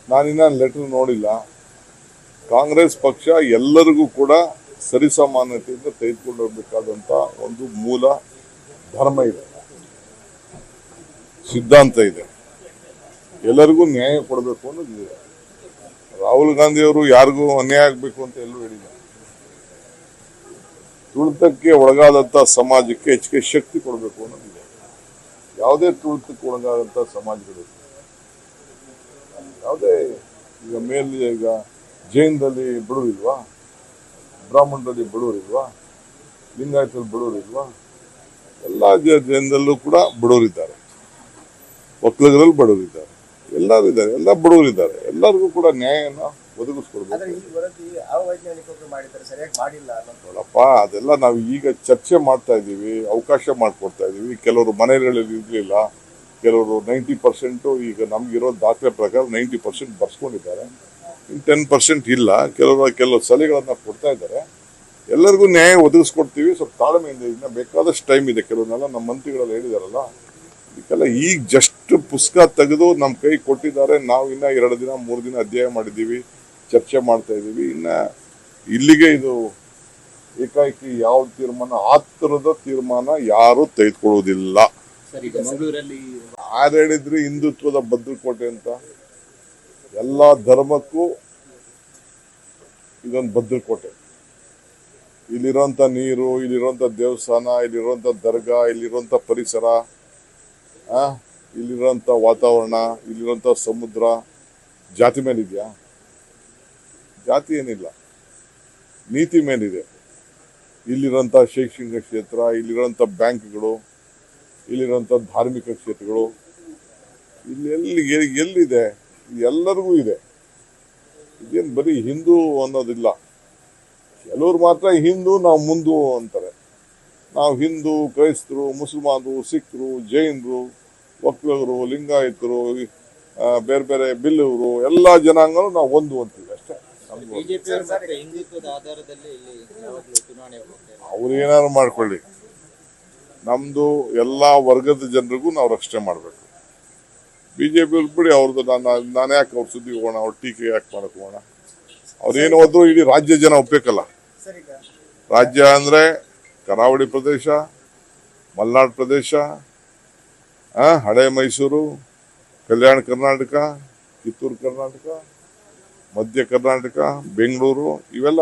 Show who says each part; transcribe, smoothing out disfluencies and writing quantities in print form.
Speaker 1: ನಾನಿನ್ನ ಲೆಟರ್ ನೋಡಿಲ್ಲ. ಕಾಂಗ್ರೆಸ್ ಪಕ್ಷ ಎಲ್ಲರಿಗೂ ಕೂಡ ಸರಿಸಮಾನತೆಯಿಂದ ತೆಗೆದುಕೊಂಡು ಹೋಗಬೇಕಾದಂತ ಒಂದು ಮೂಲ ಧರ್ಮ ಇದೆ, ಸಿದ್ಧಾಂತ ಇದೆ. ಎಲ್ಲರಿಗೂ ನ್ಯಾಯ ಕೊಡಬೇಕು ಅನ್ನೋದಿದೆ. ರಾಹುಲ್ ಗಾಂಧಿ ಅವರು ಯಾರಿಗೂ ಅನ್ಯಾಯ ಆಗಬೇಕು ಅಂತ ಎಲ್ಲೂ ಹೇಳಿಲ್ಲ. ತುಳಿತಕ್ಕೆ ಒಳಗಾದಂತ ಸಮಾಜಕ್ಕೆ ಹೆಚ್ಚಿಗೆ ಶಕ್ತಿ ಕೊಡಬೇಕು ಅನ್ನೋದಿದೆ. ಯಾವುದೇ ತುಳಿತಕ್ಕೆ ಒಳಗಾದಂತ ಸಮಾಜಗಳು, ಯಾವುದೇ ಈಗ ಜೈನದಲ್ಲಿ ಬಡವರಿಲ್ವಾ, ಬ್ರಾಹ್ಮಣರಲ್ಲಿ ಬಡವರಿಲ್ವಾ, ಲಿಂಗಾಯತದಲ್ಲಿ ಬಡವರಿಲ್ವಾ? ಎಲ್ಲ ಜನರಲ್ಲೂ ಕೂಡ ಬಡವರಿದ್ದಾರೆ, ಒಕ್ಕಲಿಗರಲ್ಲಿ ಬಡವರಿದ್ದಾರೆ, ಎಲ್ಲರೂ ಇದ್ದಾರೆ, ಎಲ್ಲ ಬಡವರಿದ್ದಾರೆ. ಎಲ್ಲರಿಗೂ ಕೂಡ ನ್ಯಾಯನ ಒದಗಿಸ್ಕೊಡ್ಬೇಕು. ನೋಡಪ್ಪ, ಅದೆಲ್ಲ ನಾವು ಈಗ ಚರ್ಚೆ ಮಾಡ್ತಾ ಇದ್ದೀವಿ, ಅವಕಾಶ ಮಾಡಿಕೊಡ್ತಾ ಇದ್ದೀವಿ. ಕೆಲವರು ಮನೆಗಳಲ್ಲಿ ಇರಲಿಲ್ಲ, ಕೆಲವರು 90% ಈಗ ನಮಗಿರೋ ದಾಖಲೆ ಪ್ರಕಾರ 90% ಬರ್ಸ್ಕೊಂಡಿದ್ದಾರೆ, ಇನ್ನು 10% ಇಲ್ಲ. ಕೆಲವು ಸಲಹೆಗಳನ್ನ ಕೊಡ್ತಾ ಇದ್ದಾರೆ. ಎಲ್ಲರಿಗೂ ನ್ಯಾಯ ಒದಗಿಸ್ಕೊಡ್ತೀವಿ. ಸ್ವಲ್ಪ ತಾಳ್ಮೆಯಿಂದ, ಇನ್ನ ಬೇಕಾದಷ್ಟು ಟೈಮ್ ಇದೆ. ಕೆಲವನ್ನೆಲ್ಲ ನಮ್ಮ ಮಂತ್ರಿಗಳೆಲ್ಲ ಹೇಳಿದಾರಲ್ಲ, ಇದಕ್ಕೆಲ್ಲ ಈಗ ಜಸ್ಟ್ ಪುಸ್ತಕ ತೆಗೆದು ನಮ್ಮ ಕೈ ಕೊಟ್ಟಿದ್ದಾರೆ. ನಾವು ಇನ್ನ 2 ದಿನ 3 ದಿನ ಅಧ್ಯಯನ ಮಾಡಿದ್ದೀವಿ, ಚರ್ಚೆ ಮಾಡ್ತಾ ಇದ್ದೀವಿ. ಇನ್ನ ಇಲ್ಲಿಗೆ ಇದು ಏಕಾಏಕಿ ಯಾವ ತೀರ್ಮಾನ, ಆತರದ ತೀರ್ಮಾನ ಯಾರು ತೆಗೆದುಕೊಳ್ಳುವುದಿಲ್ಲ. ಯಾರು ಹೇಳಿದ್ರಿ ಹಿಂದುತ್ವದ ಭದ್ರಕೋಟೆ ಅಂತ? ಎಲ್ಲಾ ಧರ್ಮಕ್ಕೂ ಇದೊಂದು ಭದ್ರಕೋಟೆ. ಇಲ್ಲಿರುವಂತ ನೀರು, ಇಲ್ಲಿರುವಂತ ದೇವಸ್ಥಾನ, ಇಲ್ಲಿರುವಂತ ದರ್ಗಾ, ಇಲ್ಲಿರುವಂತ ಪರಿಸರ, ಇಲ್ಲಿರುವಂತ ವಾತಾವರಣ, ಇಲ್ಲಿರುವಂತ ಸಮುದ್ರ ಜಾತಿ ಮೇಲಿದೆಯಾ? ಜಾತಿ ಏನಿಲ್ಲ, ನೀತಿ ಮೇಲಿದೆ. ಇಲ್ಲಿರುವಂತ ಶೈಕ್ಷಣಿಕ ಕ್ಷೇತ್ರ, ಇಲ್ಲಿರುವಂತ ಬ್ಯಾಂಕ್ಗಳು, ಇಲ್ಲಿರುವಂತ ಧಾರ್ಮಿಕ ಕ್ಷೇತ್ರಗಳು, ಎಲ್ಲಿದೆ? ಎಲ್ಲರಿಗೂ ಇದೆ. ಇದೇನು ಬರೀ ಹಿಂದೂ ಅನ್ನೋದಿಲ್ಲ. ಕೆಲವರು ಮಾತ್ರ ಹಿಂದೂ, ನಾವು ಮುಂದು ಅಂತಾರೆ. ನಾವು ಹಿಂದೂ, ಕ್ರೈಸ್ತರು, ಮುಸಲ್ಮಾನರು, ಸಿಖ್ರು, ಜೈನರು, ಒಕ್ಕಲಿಗರು, ಲಿಂಗಾಯತರು, ಬೇರೆ ಬೇರೆ ಬಿಲ್ಲವರು, ಎಲ್ಲ ಜನಾಂಗಗಳು ನಾವು ಒಂದು ಅಂತೀವಿ ಅಷ್ಟೇ. ಅವ್ರು ಏನಾದ್ರು ಮಾಡ್ಕೊಳ್ಳಿ, ನಮ್ದು ಎಲ್ಲಾ ವರ್ಗದ ಜನರಿಗೂ ನಾವು ರಕ್ಷಣೆ ಮಾಡಬೇಕು. ಬಿಜೆಪಿ ಬಿಡಿ, ಅವ್ರದ್ದು ನಾನು ಯಾಕೆ ಅವ್ರ ಸುದ್ದಿ ಹೋಗೋಣ, ಅವ್ರ ಟೀಕೆ ಯಾಕೆ ಮಾಡಕ್ ಹೋಗೋಣ? ಅವ್ರೇನು ಹೋದ್ರು ಇಡೀ ರಾಜ್ಯ ಜನ ಒಪ್ಬೇಕಲ್ಲ. ರಾಜ್ಯ ಅಂದ್ರೆ ಕರಾವಳಿ ಪ್ರದೇಶ, ಮಲೆನಾಡು ಪ್ರದೇಶ, ಹಳೆ ಮೈಸೂರು, ಕಲ್ಯಾಣ ಕರ್ನಾಟಕ, ಕಿತ್ತೂರು ಕರ್ನಾಟಕ, ಮಧ್ಯ ಕರ್ನಾಟಕ, ಬೆಂಗಳೂರು, ಇವೆಲ್ಲ